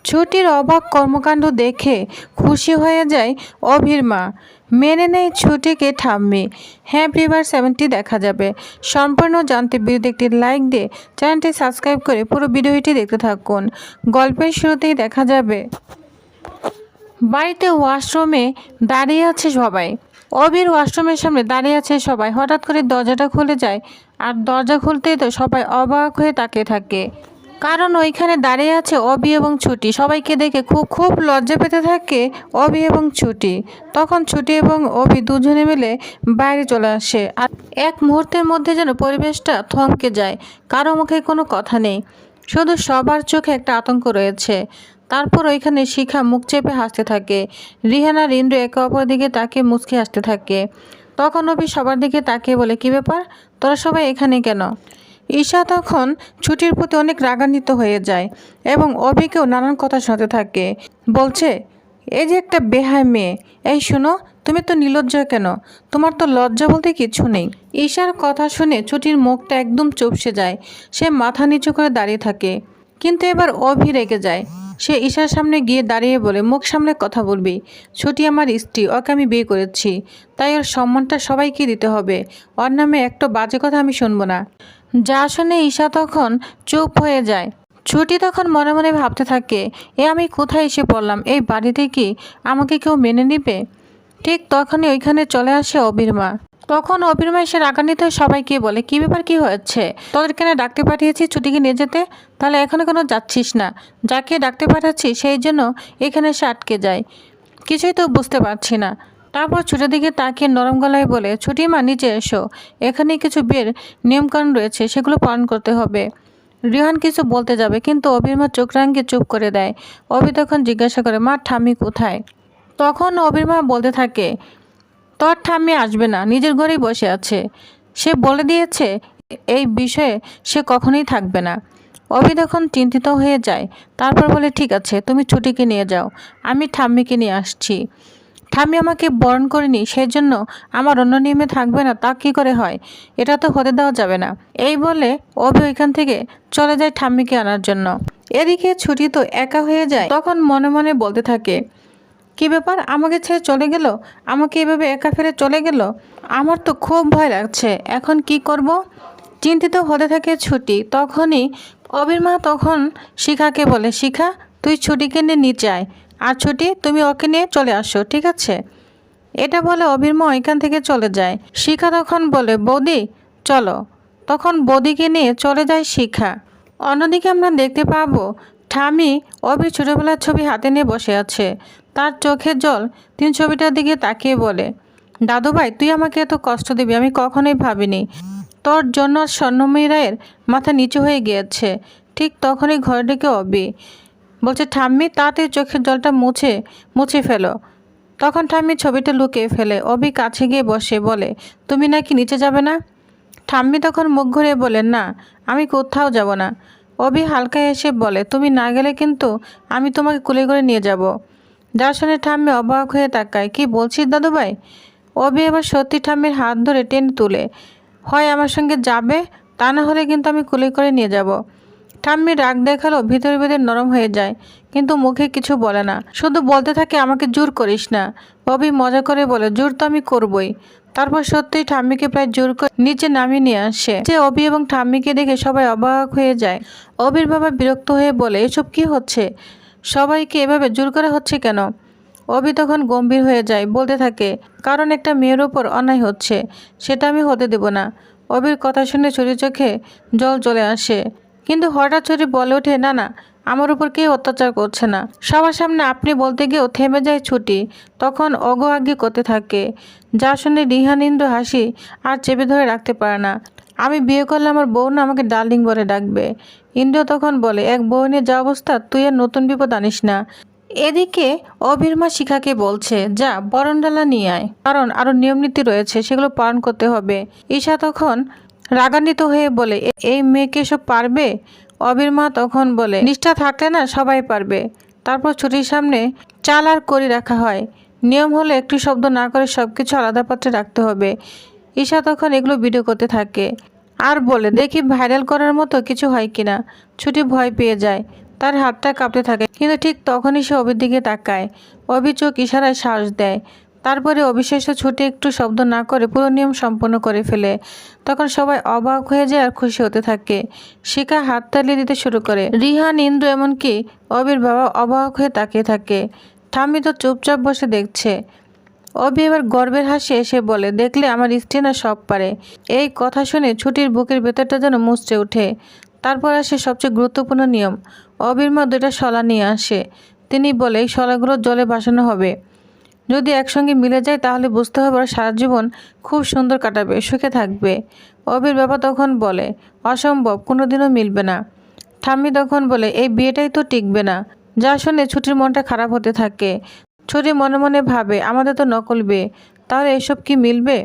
ছুটির অবাক কর্মকাণ্ড দেখে খুশি হয়ে যায় অভির মা। মেনে নেয় ছুটিকে ঠাম্মি। হ্যাঁ ভিউয়ার্স, 70 দেখা যাবে। সম্পূর্ণ জানতে ভিডিওতে একটি লাইক দিয়ে চ্যানেলটি সাবস্ক্রাইব করে পুরো ভিডিওটি দেখতে থাকুন। গল্পের শুরুতেই দেখা যাবে বাড়িতে ওয়াশরুমে দাঁড়িয়ে আছে সবাই। অভির ওয়াশরুমের সামনে দাঁড়িয়ে আছে সবাই। হঠাৎ করে দরজাটা খুলে যায়, আর দরজা খুলতেই তো সবাই অবাক হয়ে তাকিয়ে থাকে, কারণ ওইখানে দাঁড়িয়ে আছে অভি এবং ছুটি। সবাইকে দেখে খুব খুব লজ্জা পেতে থাকে অভি এবং ছুটি। তখন ছুটি এবং অভি দুজনে মিলে বাইরে চলে আসে, আর এক মুহূর্তের মধ্যে যেন পরিবেশটা থমকে যায়। কারো মুখে কোনো কথা নেই, শুধু সবার চোখে একটা আতঙ্ক রয়েছে। তারপর ওইখানে শিখা মুখ চেপে হাসতে থাকে। রিহান আর ইন্দ্র একে অপরের দিকে তাকিয়ে মুচকি হাসতে থাকে। তখন অভি সবার দিকে তাকিয়ে বলে, কী ব্যাপার, তোরা সবাই এখানে কেন? ঈশা তখন ছুটির প্রতি অনেক রাগান্বিত হয়ে যায় এবং অভিকেও নানান কথা শোনাতে থাকে। বলছে, এই যে একটা বেহায় মেয়ে, এই শোনো, তুমি তো নির্লজ্জ কেন? তোমার তো লজ্জা বলতে কিছু নেই। ঈশার কথা শুনে ছুটির মুখটা একদম চুপসে যায়। সে মাথা নিচু করে দাঁড়িয়ে থাকে। কিন্তু এবার অভি রেগে যায়। সে ঈশার সামনে গিয়ে দাঁড়িয়ে বলে, মুখ সামনে কথা বলবি। ছুটি আমার স্ত্রী, ওকে আমি বিয়ে করেছি, তাই ওর সম্মানটা সবাইকে দিতে হবে। ওর নামে একটা বাজে কথা আমি শুনবো না। যা শুনে ঈশা তখন চুপ হয়ে যায়। ছুটি তখন মনে মনে ভাবতে থাকে, আমি কোথায় এসে পড়লাম? এই বাড়িতে কি আমাকে কেউ মেনে নিবে? ঠিক তখনই ওইখানে চলে আসে অভির মা। তখন অভির মা এসে রাগান্বিত হয়ে সবাইকে বলে, কী ব্যাপার, কী হয়েছে? তোদের কেন ডাকতে পাঠিয়েছি ছুটিকে নিয়ে যেতে? তাহলে এখনো কেন যাচ্ছিস না? যাকে ডাকতে পাঠাচ্ছি সেই জন্য এখানে এসে আটকে যায়। কিছুই তো বুঝতে পারছি না। তারপর ছুটির দিকে তাকিয়ে নরম গলায় বলে, ছুটি মা, নিচে এসো। এখানে কিছু বিয়ের নিয়মকানুন রয়েছে, সেগুলো পালন করতে হবে। রিহান কিছু বলতে যাবে, কিন্তু অভির মা চোখ রাঙিয়ে চুপ করে দেয়। অভি তখন জিজ্ঞাসা করে, মা, ঠাম্মি কোথায়? তখন অভির মা বলতে থাকে, তোর ঠাম্মি আসবে না, নিজের ঘরেই বসে আছে। সে বলে দিয়েছে এই বিষয়ে সে কখনোই থাকবে না। অভি তখন চিন্তিত হয়ে যায়। তারপর বলে, ঠিক আছে, তুমি ছুটিকে নিয়ে যাও, আমি ঠাম্মিকে নিয়ে আসছি। ঠাম্মি আমাকে বরণ করেনি, সেই জন্য আমার অন্য নিয়মে থাকবে না, তা কী করে হয়? এটা তো হতে দেওয়া যাবে না। এই বলে অভি ওইখান থেকে চলে যায় ঠাম্মিকে আনার জন্য। এদিকে ছুটি তো একা হয়ে যায়। তখন মনে মনে বলতে থাকে, কী ব্যাপার, আমাকে ছেড়ে চলে গেল? আমাকে এভাবে একা ফেলে চলে গেল? আমার তো খুব ভয় লাগছে, এখন কি করব? চিন্তিত হতে থাকে ছুটি। তখনই অভির মা তখন শিখাকে বলে, শিখা, তুই ছুটিকে নিয়ে নিচে আয়, আর ছুটি তুমি ওকে নিয়ে চলে আসো, ঠিক আছে? এটা বলে অভির মা ওইখান থেকে চলে যায়। শিখা তখন বলে, বৌদি চলো। তখন বৌদিকে নিয়ে চলে যায় শিখা। অন্যদিকে আমরা দেখতে পাবো ঠামি অভির ছোটোবেলার ছবি হাতে নিয়ে বসে আছে। তার চোখের জল। তিনি ছবিটার দিকে তাকিয়ে বলে, দাদু ভাই, তুই আমাকে এত কষ্ট দিবি আমি কখনোই ভাবিনি। তোর জন্য স্বর্ণময়ী রায়ের মাথা নিচু হয়ে গিয়েছে। ঠিক তখনই ঘরে ঢুকে অভি বলছে, ঠাম্মি, তাড়াতাড়ি চোখের জলটা মুছে ফেলো। তখন ঠাম্মি ছবিটা লুকিয়ে ফেলে। অভি কাছে গিয়ে বসে বলে, তুমি নাকি নিচে যাবে না? ঠাম্মি তখন মুখ ঘুরে বলে, না, আমি কোথাও যাব না। অভি হালকা এসে বলে, তুমি না গেলে কিন্তু আমি তোমাকে কুলে করে নিয়ে যাব। যার শুনে ঠাম্মি অবাক হয়ে তাকায়, কি বলছিস দাদু ভাই? অভি এবার সত্যি ঠাম্মির হাত ধরে টেনে তুলে, হয় আমার সঙ্গে যাবে, তা না হলে কিন্তু আমি কুলে করে নিয়ে যাব। ঠাম্মি রাগ দেখালো ভিতরে ভিতরে নরম হয়ে যায়, কিন্তু মুখে কিছু বলে না, শুধু বলতে থাকে, আমাকে জোর করিস না। অভি মজা করে বলে, জোর তো আমি করবই। তারপর সত্যিই ঠাম্মিকে প্রায় জোর করে নিচে নামিয়ে নিয়ে আসে। যে অভি এবং ঠাম্মিকে দেখে সবাই অবাক হয়ে যায়। অভির বাবা বিরক্ত হয়ে বলে, এসব কি হচ্ছে? সবাইকে এভাবে জোর করা হচ্ছে কেন? অভি তখন গম্ভীর হয়ে যায়, বলতে থাকে, কারণ একটা মেয়ের ওপর অন্যায় হচ্ছে, সেটা আমি হতে দেব না। অভির কথা শুনে ছুটির চোখে জল চলে আসে, কিন্তু হঠাৎ ছুটি বলে ওঠে, না না, আমার উপর কেউ অত্যাচার করছে না। সবার সামনে আপনি বলতে গিয়েও থেমে যায় ছুটি। তখন অগো আগে করতে থাকে, যা শুনে রিহান ইন্দ্র হাসি আর চেপে ধরে রাখতে পারে না। আমি বিয়ে করলে আমার বউ না আমাকে ডার্লিং বলে ডাকবে। ইন্দ্র তখন বলে, এক বউ নিয়ে যা অবস্থা, তুই আর নতুন বিপদ আনিস না। এদিকে অভির মা শিখাকে বলছে, যা বরণডালা নিয়ে আয়, কারণ আরো নিয়ম নীতি রয়েছে, সেগুলো পালন করতে হবে। ঈশা তখন রাগান্বিত হয়ে বলে, এই মেয়েকে সব পারবে? অভির মা তখন বলে, নিষ্ঠা থাকলে না সবাই পারবে। তারপর ছুটির সামনে চাল আর করি রাখা হয়। নিয়ম হলো একটি শব্দ না করে সবকিছু আলাদা পাত্রে রাখতে হবে। ঈশা তখন এগুলো ভিডিও করতে থাকে আর বলে, দেখি ভাইরাল করার মতো কিছু হয় কিনা। ছুটি ভয় পেয়ে যায়। তার হাতটা কাঁপতে থাকে, কিন্তু ঠিক তখনই সে অবির দিকে তাকায়। অবি চোখ ইশারায় সাহস দেয়। তারপরে অবিশ্বাস্য ছুটে একটু শব্দ না করে পুরো নিয়ম সম্পন্ন করে ফেলে। তখন সবাই অবাক হয়ে যায় আর খুশি হতে থাকে। শিখা হাততালি দিতে শুরু করে। রিহান, ইন্দ্র, এমনকি অবির বাবা অবাক হয়ে তাকিয়ে থাকে। ঠাম্মি তো চুপচাপ বসে দেখছে। অবি এবার গর্বের হাসি এসে বলে, দেখলে আমার স্ত্রী না সব পারে। এই কথা শুনে ছুটির বুকের ভেতরটা যেন মুচড়ে ওঠে। তারপর আসে সবচেয়ে গুরুত্বপূর্ণ নিয়ম। অবির মা 2টা শলা নিয়ে আসে। তিনি বলে এই শলাগুলো জলে ভাসানো হবে। যদি একসঙ্গে মিলে যায় তাহলে বুঝতে হবে ওরা সারা জীবন খুব সুন্দর কাটাবে, সুখে থাকবে। অবির বাবা তখন বলে, অসম্ভব, কোনোদিনও মিলবে না। ঠাম্মি তখন বলে, এই বিয়েটাই তো টিকবে না। যা শুনে ছুটির মনটা খারাপ হতে থাকে। ছুটি মনে মনে ভাবে, আমাদের তো নকল বিয়ে, তাহলে এসব কি মিলবে?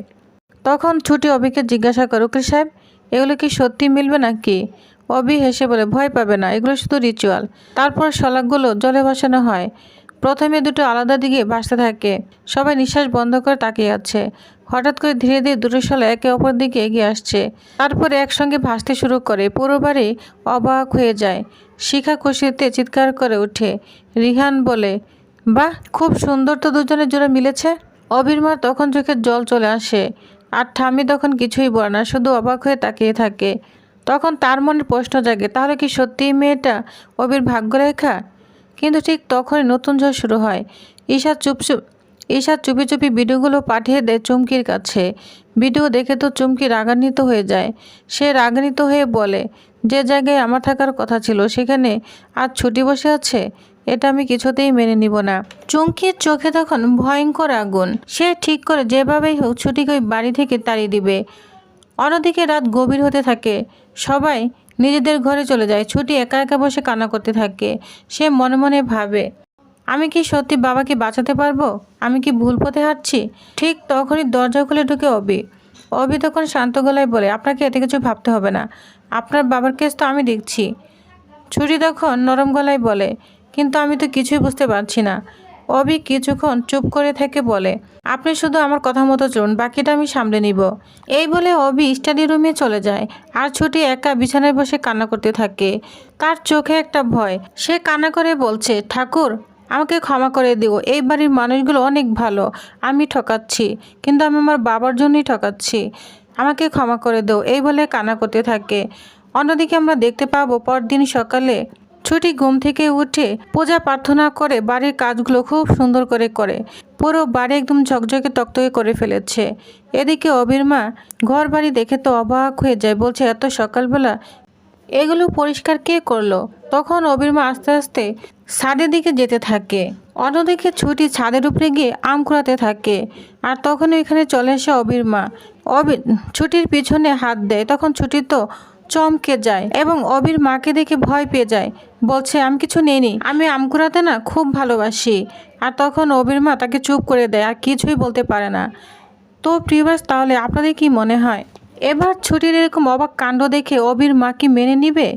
তখন ছুটি অবিকে জিজ্ঞাসা করে, উকিল সাহেব, এগুলো কি সত্যি মিলবে নাকি? অবি হেসে বলে, ভয় পাবে না, এগুলো শুধু রিচুয়াল। তারপর শলাকগুলো জলে ভাসানো হয়। প্রথমে 2টো আলাদা দিকে ভাসতে থাকে। সবাই নিঃশ্বাস বন্ধ করে তাকিয়ে আছে। হঠাৎ করে ধীরে ধীরে 2টো শলা একে অপর দিকে এগিয়ে আসছে। তারপরে একসঙ্গে ভাসতে শুরু করে। পুরো বাড়ি অবাক হয়ে যায়। শিখা খুশিতে চিৎকার করে ওঠে। রিহান বলে, বাহ, খুব সুন্দর তো দুজনের জোড়া মিলেছে। অবির মার তখন চোখের জল চলে আসে। আর ঠাম্মি তখন কিছুই বলে না, শুধু অবাক হয়ে তাকিয়ে থাকে। তখন তার মনে প্রশ্ন জাগে, তাহলে কি সত্যিই মেয়েটা অবির ভাগ্যরেখা? কিন্তু ঠিক তখনই নতুন ঝড় শুরু হয়। ঈশা চুপি চুপি ভিডিওগুলো পাঠিয়ে দেয় চুমকির কাছে। ভিডিও দেখে তো চুমকি রাগান্বিত হয়ে যায়। সে রাগান্বিত হয়ে বলে, যে জায়গায় আমার থাকার কথা ছিল সেখানে আজ ছুটি বসে আছে, এটা আমি কিছুতেই মেনে নিব না। চুমকির চোখে তখন ভয়ঙ্কর আগুন। সে ঠিক করে যেভাবেই হোক ছুটিকে ওই বাড়ি থেকে তাড়িয়ে দিবে। অন্যদিকে রাত গভীর হতে থাকে। সবাই নিজেদের ঘরে চলে যায়। ছুটি একা একা বসে কান্না করতে থাকে। সে মনে মনে ভাবে, আমি কি সত্যি বাবাকে বাঁচাতে পারবো? আমি কি ভুল পথে হাঁটছি? ঠিক তখনই দরজা খুলে ঢুকে অবি। অবি তখন শান্ত গলায় বলে, আপনাকে এতে কিছু ভাবতে হবে না, আপনার বাবার কেস তো আমি দেখছি। ছুটি তখন নরম গলায় বলে, কিন্তু আমি তো কিছুই বুঝতে পারছি না। অবি কিছুক্ষণ চুপ করে থেকে বলে, আপনি শুধু আমার কথা মতো চলুন, বাকিটা আমি সামলে নিব। এই বলে অবি স্টাডি রুমে চলে যায়। আর ছুটি একা বিছানায় বসে কান্না করতে থাকে। তার চোখে একটা ভয়। সে কান্না করে বলছে, ঠাকুর, আমাকে ক্ষমা করে দিও। এই বাড়ির মানুষগুলো অনেক ভালো। আমি ঠকাচ্ছি, কিন্তু আমি আমার বাবার জন্যই ঠকাচ্ছি। আমাকে ক্ষমা করে দিও, এই বলে কান্না করতে থাকে। অন্যদিকে আমরা দেখতে পাবো পরদিন সকালে ছুটি ঘুম থেকে উঠে পূজা প্রার্থনা করে বাড়ির কাজগুলো খুব সুন্দর করে পুরো বাড়ি একদম ঝকঝকে তকতকে করে ফেলেছে। এদিকে অবির মা ঘর বাড়ি দেখে তো অবাক হয়ে যায়, বলছে এত সকালবেলা এগুলো পরিষ্কার কে করলো? তখন অবির মা আস্তে আস্তে ছাদের দিকে যেতে থাকে। অন্যদিকে ছুটি ছাদের উপরে গিয়ে আম কুড়াতে থাকে। আর তখন এখানে চলে আসে অবির মা। ছুটির পিছনে হাত দেয়। তখন ছুটি তো চমকে যায় এবং অবির মাকে দেখে ভয় পেয়ে যায়। বলছে, আমি কিছু নেইনি, আমি আম কুড়াতে না খুব ভালোবাসি। আর তখন অবির মা তাকে চুপ করে দেয়, আর কিছুই বলতে পারে না। তো প্রিভার্স, তাহলে আপনাদের কি মনে হয় এবার ছুটির এরকম অবাক কাণ্ড দেখে অবির মা কি মেনে নিবে,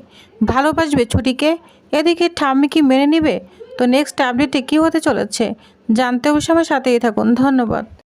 ভালোবাসবে ছুটিকে? এদিকে ঠাম্মি কি মেনে নিবে? তো নেক্সট আপডেটে কী হতে চলেছে জানতে অবশ্যই আমার সাথেই থাকুন। ধন্যবাদ।